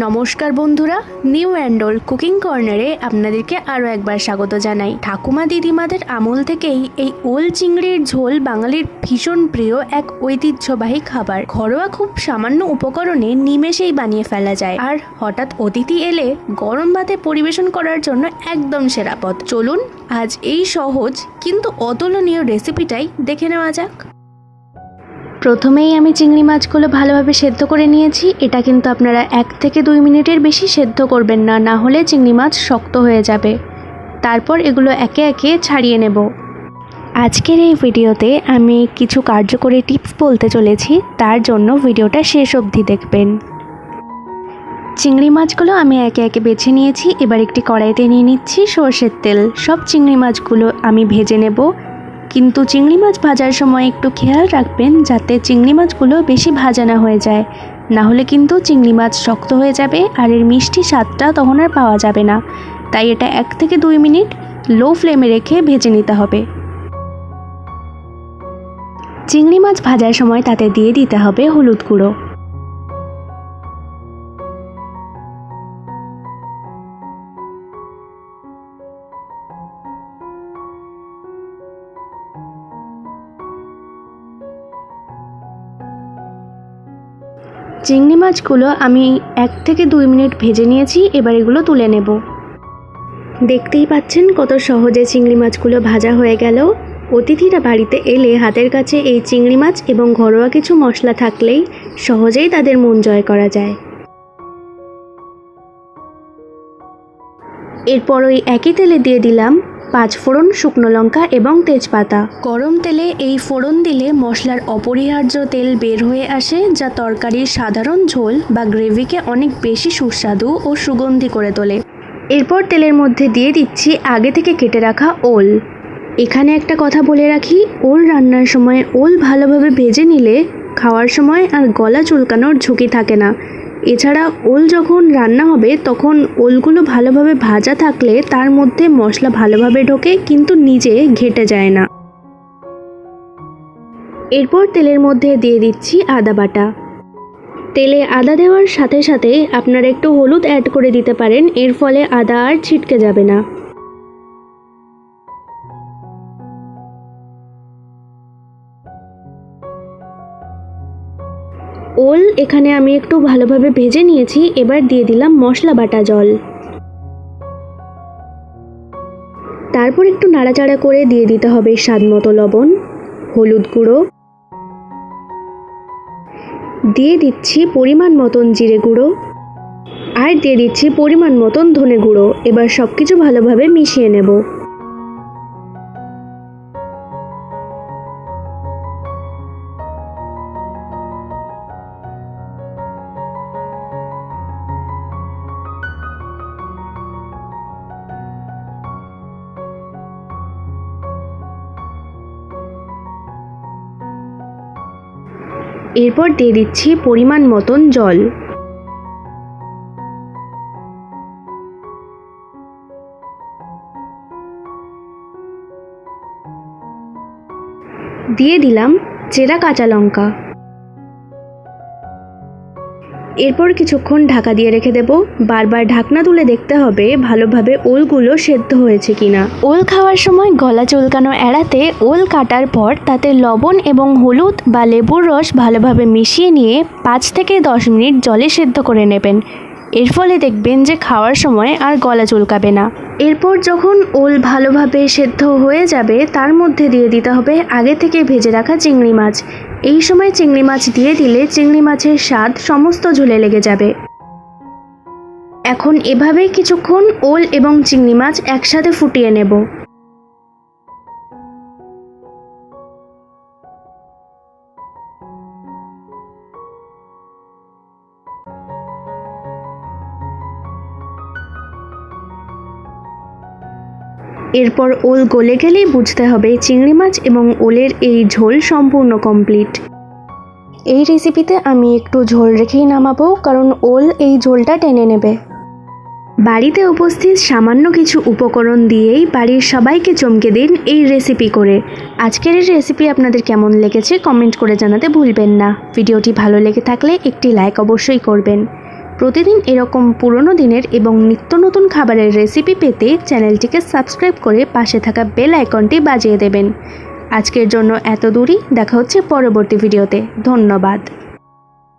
নমস্কার বন্ধুরা, new অ্যান্ডল cooking কর্নারে আপনাদেরকে আরও একবার স্বাগত জানাই। ঠাকুমা দিদিমাদের আমল থেকেই এই ওল চিংড়ির ঝোল বাঙালির ভীষণ প্রিয় এক ঐতিহ্যবাহী খাবার। ঘরোয়া খুব সামান্য উপকরণে নিমেষেই বানিয়ে ফেলা যায়, আর হঠাৎ অতিথি এলে গরম ভাতে পরিবেশন করার জন্য একদম সেরা পথ। চলুন আজ এই সহজ কিন্তু অতুলনীয় রেসিপিটাই দেখে নেওয়া যাক। প্রথমেই আমি চিংড়ি মাছগুলো ভালোভাবে সেদ্ধ করে নিয়েছি। এটা কিন্তু আপনারা 1 থেকে 2 মিনিটের বেশি সেদ্ধ করবেন না, না হলে চিংড়ি মাছ শক্ত হয়ে যাবে। তারপর এগুলো একে একে ছাড়িয়ে নেব। আজকের এই ভিডিওতে আমি কিছু কার্যকরী টিপস বলতে চলেছি, তার জন্য ভিডিওটা শেষ অবধি দেখবেন। চিংড়ি মাছগুলো আমি একে একে বেছে নিয়েছি। এবার একটি কড়াইতে নিয়ে নিচ্ছি সরষের তেল। সব চিংড়ি মাছগুলো আমি ভেজে নেব, কিন্তু চিংড়ি মাছ ভাজার সময় একটু খেয়াল রাখবেন যাতে চিংড়ি মাছগুলো বেশি ভাজা না হয়ে যায়, না হলে কিন্তু চিংড়ি মাছ শক্ত হয়ে যাবে আর এর মিষ্টি স্বাদটা তখন আর পাওয়া যাবে না। তাই এটা 1 থেকে 2 মিনিট লো ফ্লেমে রেখে ভেজে নিতে হবে। চিংড়ি মাছ ভাজার সময় তাতে দিয়ে দিতে হবে হলুদ গুঁড়ো, চিংড়ি মাছগুলো আমি 1 থেকে 2 মিনিট ভেজে নিয়েছি। এবার এগুলো তুলে নেব। দেখতেই পাচ্ছেন কত সহজে চিংড়ি মাছগুলো ভাজা হয়ে গেল। অতিথিরা বাড়িতে এলে হাতের কাছে এই চিংড়ি মাছ এবং ঘরোয়া কিছু মশলা থাকলেই সহজেই তাদের মন জয় করা যায়। এরপর ওই একই তেলে দিয়ে দিলাম 5 ফোড়ন, শুকনো লঙ্কা এবং তেজপাতা। গরম তেলে এই ফোড়ন দিলে মশলার অপরিহার্য তেল বের হয়ে আসে, যা তরকারির সাধারণ ঝোল বা গ্রেভিকে অনেক বেশি সুস্বাদু ও সুগন্ধি করে তোলে। এরপর তেলের মধ্যে দিয়ে দিচ্ছি আগে থেকে কেটে রাখা ওল। এখানে একটা কথা বলে রাখি, ওল রান্নার সময় ওল ভালোভাবে ভেজে নিলে খাওয়ার সময় আর গলা চুলকানোর ঝুঁকি থাকে না। এছাড়া ওল যখন রান্না হবে তখন ওলগুলো ভালোভাবে ভাজা থাকলে তার মধ্যে মশলা ভালোভাবে ঢোকে, কিন্তু নিজে ঘেটে যায় না। এরপর তেলের মধ্যে দিয়ে দিচ্ছি আদা বাটা। তেলে আদা দেওয়ার সাথে সাথে আপনারা একটু হলুদ অ্যাড করে দিতে পারেন, এর ফলে আদা আর ছিটকে যাবে না। ওল এখানে আমি একটু ভালোভাবে ভেজে নিয়েছি। এবার দিয়ে দিলাম মশলা বাটা জল। তারপর একটু নাড়াচাড়া করে দিয়ে দিতে হবে স্বাদ মতো লবণ, হলুদ গুঁড়ো, দিয়ে দিচ্ছি পরিমাণ মতন জিরে গুঁড়ো, আর দিয়ে দিচ্ছি পরিমাণ মতন ধনে গুঁড়ো। এবার সব কিছু ভালোভাবে মিশিয়ে নেব। এরপর দিয়ে দিচ্ছি পরিমাণ মতন জল। দিয়ে দিলাম চেরা কাঁচা লঙ্কা। এরপর কিছুক্ষণ ঢাকা দিয়ে রেখে দেব। বারবার ঢাকনা তুলে দেখতে হবে ভালোভাবে ওলগুলো সেদ্ধ হয়েছে কিনা। ওল খাওয়ার সময় গলা চুলকানো এড়াতে ওল কাটার পর তাতে লবণ এবং হলুদ বা লেবুর রস ভালোভাবে মিশিয়ে নিয়ে 5 থেকে 10 মিনিট জলে সেদ্ধ করে নেবেন। এর ফলে দেখবেন যে খাওয়ার সময় আর গলা চুলকাবে না। এরপর যখন ওল ভালোভাবে সেদ্ধ হয়ে যাবে তার মধ্যে দিয়ে দিতে হবে আগে থেকে ভেজে রাখা চিংড়ি মাছ। এই সময় চিংড়ি মাছ দিয়ে দিলে চিংড়ি মাছের স্বাদ সমস্ত ঝোলে লেগে যাবে। এখন এভাবেই কিছুক্ষণ ওল এবং চিংড়ি মাছ একসাথে ফুটিয়ে নেব। এরপর ওল গলে গেলেই বুঝতে হবে চিংড়ি মাছ এবং ওলের এই ঝোল সম্পূর্ণ কমপ্লিট। এই রেসিপিতে আমি একটু ঝোল রেখেই নামাবো, কারণ ওল এই ঝোলটা টেনে নেবে। বাড়িতে উপস্থিত সামান্য কিছু উপকরণ দিয়েই বাড়ির সবাইকে চমকে দিন এই রেসিপি করে। আজকের এই রেসিপি আপনাদের কেমন লেগেছে কমেন্ট করে জানাতে ভুলবেন না। ভিডিওটি ভালো লেগে থাকলে একটি লাইক অবশ্যই করবেন। প্রতিদিন এরকম পুরনো দিনের এবং নিত্য নতুন খাবারের রেসিপি পেতে চ্যানেলটিকে সাবস্ক্রাইব করে পাশে থাকা বেল আইকনটি বাজিয়ে দেবেন। আজকের জন্য এত দূরই, দেখা হচ্ছে পরবর্তী ভিডিওতে। ধন্যবাদ।